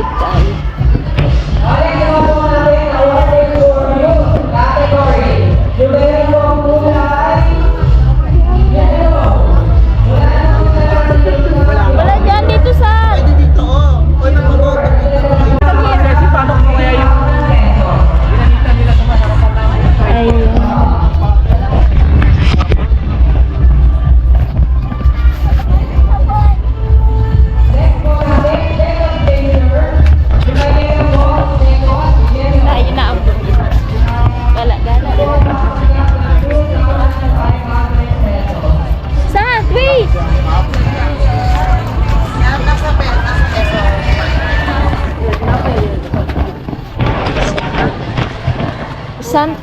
Balik tayo. Wala dyan dito sa... Pwede dito, oh. Pwede mag-order dito. Kasi paano mo kaya yung ginanita nila sa maharapan namin? Ayun. Ayun na ang gala-gala. Saan? Wait! Sant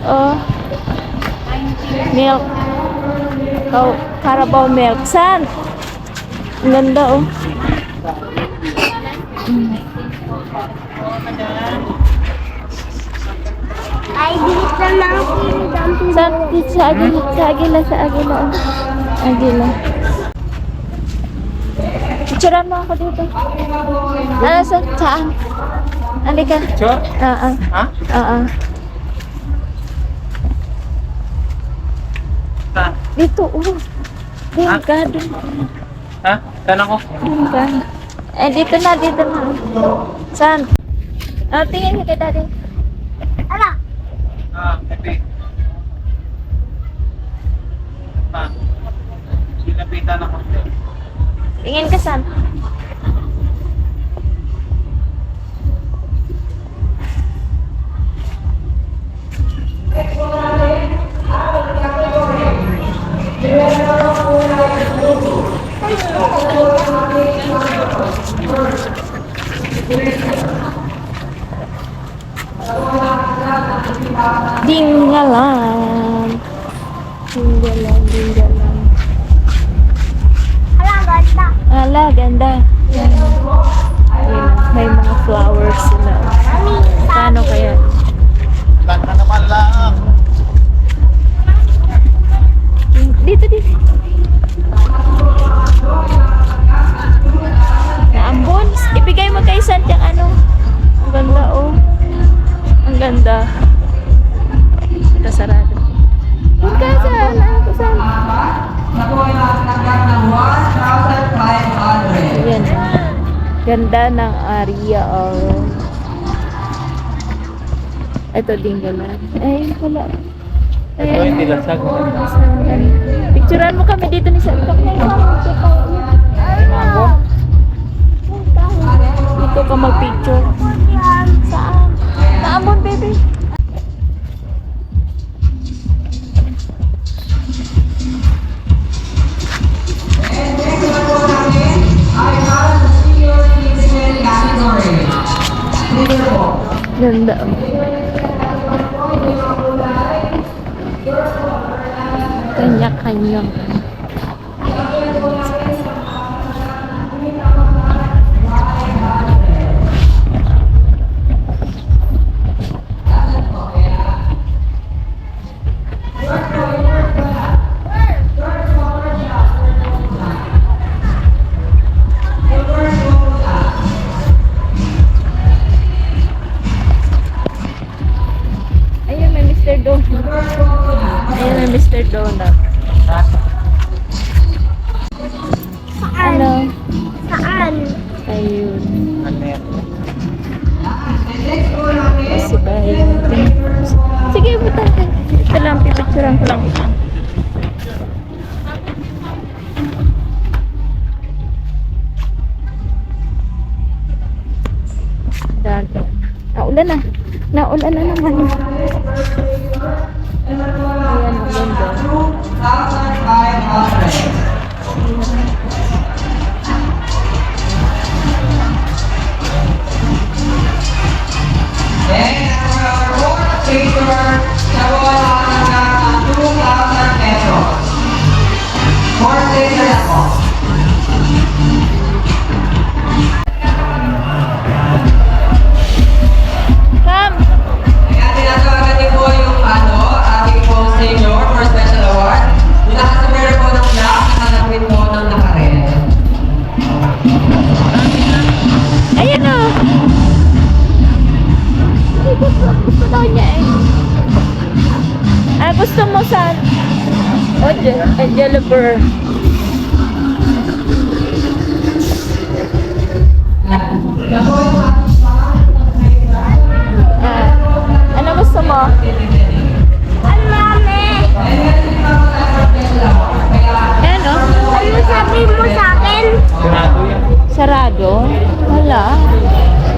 milk. Oh, Carabao milk. Sant. Ang ganda oh. Ay, dilit na lang yung Sant, dito sa agila, sa agila oh. Agila. Picturean mo ako dito. Ano saan? Halika. Sure? Oo. Ha? Oo. Saan? Dito, oh. Doon ka, doon. Ha? Saan ako? Doon ka. Eh, dito na. Saan? Ah, tingin ka dati. Ala! Ito. Sinapitan ako. Tingin ka saan? Dinggalan. Dinggalan. Ala, ganda! Ala, ganda. Yan. Ayun, may mga flowers sila. Mami, Paano kaya? Ganda naman lang. Dito. Naambon. Ibigay mo kay Sant yung ano. Ang ganda oh. Ang ganda. Ito sarado. Huwag ka saan. Ano ko saan? Ayan. Ganda ng area oh. Ito din gala. Ay, wala. Ito yung tilasag. Picturean mo kami dito ni Sant. Dito ka mag-picture. Saan? Naamon, baby. Ganda. Kanya-kanya. Ayun, may Mr. Donut. Ayun, may Mr. Donut. Saan? Ano? Saan? Ayun. Ano yan? Si Bayo. Sige, buta. Ito lang, pipicturean ko lang. Dado. Naulan na. Naulan na naman. Ayan, ang ganda. Come! Kaya tinatawagan niyo po yung ating po senior for special award. Mula sa meron po ng class, hanapin po ng gusto mo sa... Oh, Jelifer. Ano gusto mo? Ang mami. Ayan, oh. Ano sabi mo sa akin? Sarado yan. Sarado? Wala.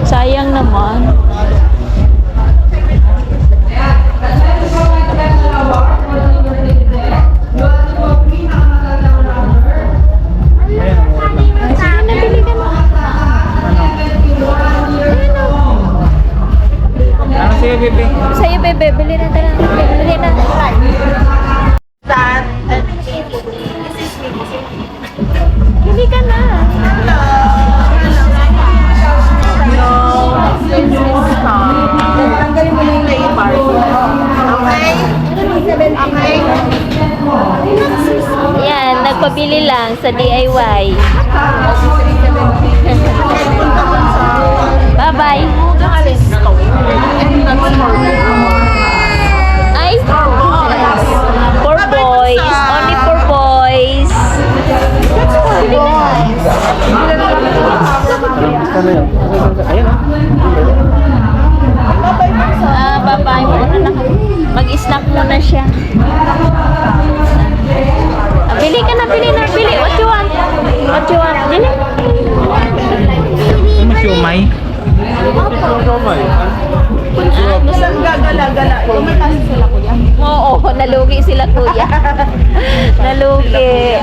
Sayang naman. Ayan, mura lang. Ay, sige, nabili ka na. Ano sa'yo, Bibi? Sa'yo, bebe. Bili na tayo. Bili na. Bili ka na. Tanggalin mo na yung na-impart. Okay? Okay? Yan, nagpabili lang sa DIY. Bye-bye. Ay, for boys. Only for boys. Bili ka na. Ano yun? Ayan, Bye-bye muna na. Mag-snack muna siya. Bili ka na, bili na, bili. What you want? What you want? Bili. Ano siomay? Isang gagala-gala. Kumakasin sila kuya. Oo, nalugi sila kuya. Nalugi.